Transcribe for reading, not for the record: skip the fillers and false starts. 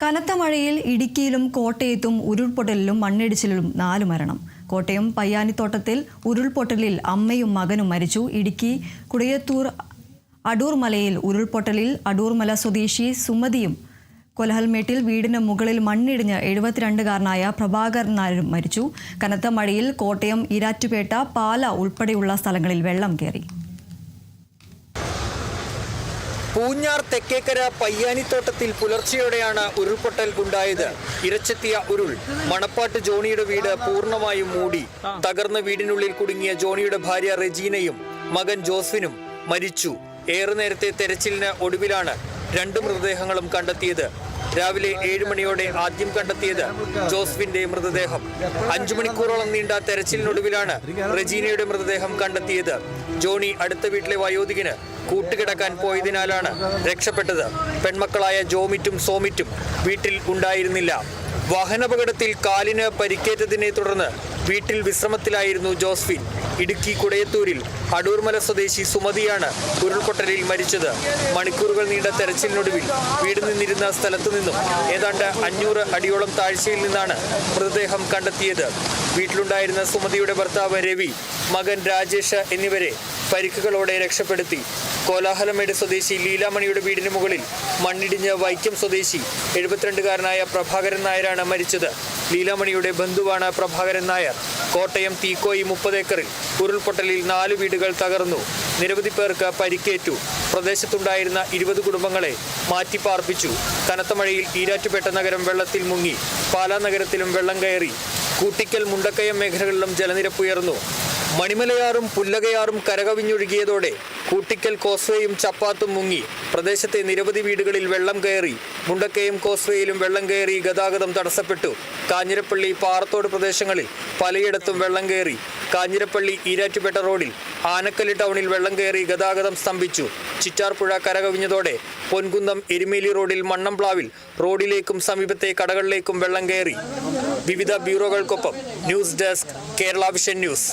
കനത്ത മഴയിൽ ഇടുക്കിയിലും കോട്ടയത്തും ഉരുൾപൊട്ടലിലും മണ്ണിടിച്ചിലിലും 4 മരണം. കോട്ടയം പയ്യാനിത്തോട്ടത്തിൽ ഉരുൾപൊട്ടലിൽ അമ്മയും മകനും മരിച്ചു. ഇടുക്കി കുടയത്തൂർ അടൂർമലയിൽ ഉരുൾപൊട്ടലിൽ അടൂർമല സ്വദേശി സുമതിയും കൊലഹൽമേട്ടിൽ വീടിന് മുകളിൽ മണ്ണിടിഞ്ഞ് 72-കാരനായ പ്രഭാകരൻ നായരും മരിച്ചു. കനത്ത മഴയിൽ കോട്ടയം ഈരാറ്റുപേട്ട പാല ഉൾപ്പെടെയുള്ള സ്ഥലങ്ങളിൽ വെള്ളം കയറി. പൂഞ്ഞാർ തെക്കേക്കര പയ്യാനിത്തോട്ടത്തിൽ പുലർച്ചെയോടെയാണ് ഉരുൾപൊട്ടൽ ഉണ്ടായത്. ഇരച്ചെത്തിയ ഉരുൾ മണപ്പാട്ട് ജോണിയുടെ വീട് പൂർണ്ണമായും മൂടി. തകർന്ന വീടിനുള്ളിൽ കുടുങ്ങിയ ജോണിയുടെ ഭാര്യ റെജീനയും മകൻ ജോസ്വിനും മരിച്ചു. ഏറെ നേരത്തെ തെരച്ചിലിന് ഒടുവിലാണ് 2 മൃതദേഹങ്ങളും കണ്ടെത്തിയത്. രാവിലെ 7 മണിയോടെ ആദ്യം കണ്ടെത്തിയത് ജോസ്വിന്റെ മൃതദേഹം. 5 മണിക്കൂറോളം നീണ്ട തെരച്ചിലിനൊടുവിലാണ് റെജീനയുടെ മൃതദേഹം കണ്ടെത്തിയത്. ജോണി അടുത്ത വീട്ടിലെ വയോധികന് കൂട്ടുകിടക്കാൻ പോയതിനാലാണ് രക്ഷപ്പെട്ടത്. പെൺമക്കളായ ജോമിറ്റും സോമിറ്റും വീട്ടിൽ ഉണ്ടായിരുന്നില്ല. വാഹനാപകടത്തിൽ കാലിന് പരിക്കേറ്റതിനെ തുടർന്ന് വീട്ടിൽ വിശ്രമത്തിലായിരുന്നു ജോസ്ഫിൻ. ഇടുക്കി കുടയത്തൂരിൽ അടൂർമല സ്വദേശി സുമതിയാണ് ഉരുൾപൊട്ടലിൽ മരിച്ചത്. മണിക്കൂറുകൾ നീണ്ട തെരച്ചിലിനൊടുവിൽ വീട് നിന്നിരുന്ന സ്ഥലത്തു നിന്നും ഏതാണ്ട് 500 അടിയോളം താഴ്ചയിൽ നിന്നാണ് മൃതദേഹം കണ്ടെത്തിയത്. വീട്ടിലുണ്ടായിരുന്ന സുമതിയുടെ ഭർത്താവ് രവി, മകൻ രാജേഷ് എന്നിവരെ പരിക്കുകളോടെ രക്ഷപ്പെടുത്തി. കോലാഹലമേട് സ്വദേശി ലീലാമണിയുടെ വീടിന് മുകളിൽ മണ്ണിടിഞ്ഞ് വൈക്കം സ്വദേശി 72-കാരനായ പ്രഭാകരൻ നായരാണ് മരിച്ചത്. ലീലാമണിയുടെ ബന്ധുവാണ് പ്രഭാകരൻ നായർ. കോട്ടയം തീക്കോയി 30 ഏക്കറിൽ ഉരുൾപൊട്ടലിൽ 4 വീടുകൾ തകർന്നു. നിരവധി പേർക്ക് പരിക്കേറ്റു. പ്രദേശത്തുണ്ടായിരുന്ന 20 കുടുംബങ്ങളെ മാറ്റിപ്പാർപ്പിച്ചു. കനത്ത മഴയിൽ ഈരാറ്റുപേട്ട നഗരം വെള്ളത്തിൽ മുങ്ങി. പാലാ നഗരത്തിലും വെള്ളം കയറി. കൂട്ടിക്കൽ മുണ്ടക്കയം മേഖലകളിലും ജലനിരപ്പ് ഉയർന്നു. മണിമലയാറും പുല്ലകയാറും കരകവിഞ്ഞൊഴുകിയതോടെ കൂട്ടിക്കൽ കോസ്വേയും ചപ്പാത്തും മുങ്ങി. പ്രദേശത്തെ നിരവധി വീടുകളിൽ വെള്ളം കയറി. മുണ്ടക്കയം കോസ്വേയിലും വെള്ളം കയറി ഗതാഗതം തടസ്സപ്പെട്ടു. കാഞ്ഞിരപ്പള്ളി പാറത്തോട് പ്രദേശങ്ങളിൽ പലയിടത്തും വെള്ളം കയറി. കാഞ്ഞിരപ്പള്ളി ഈരാറ്റുപേട്ട റോഡിൽ ആനക്കല്ല് ടൗണിൽ വെള്ളം കയറി ഗതാഗതം സ്തംഭിച്ചു. ചിറ്റാർപ്പുഴ കരകവിഞ്ഞതോടെ പൊൻകുന്നം എരുമേലി റോഡിൽ മണ്ണംപ്ലാവിൽ റോഡിലേക്കും സമീപത്തെ കടകളിലേക്കും വെള്ളം കയറി. വിവിധ ബ്യൂറോകൾക്കൊപ്പം news desk, Kerala vision news.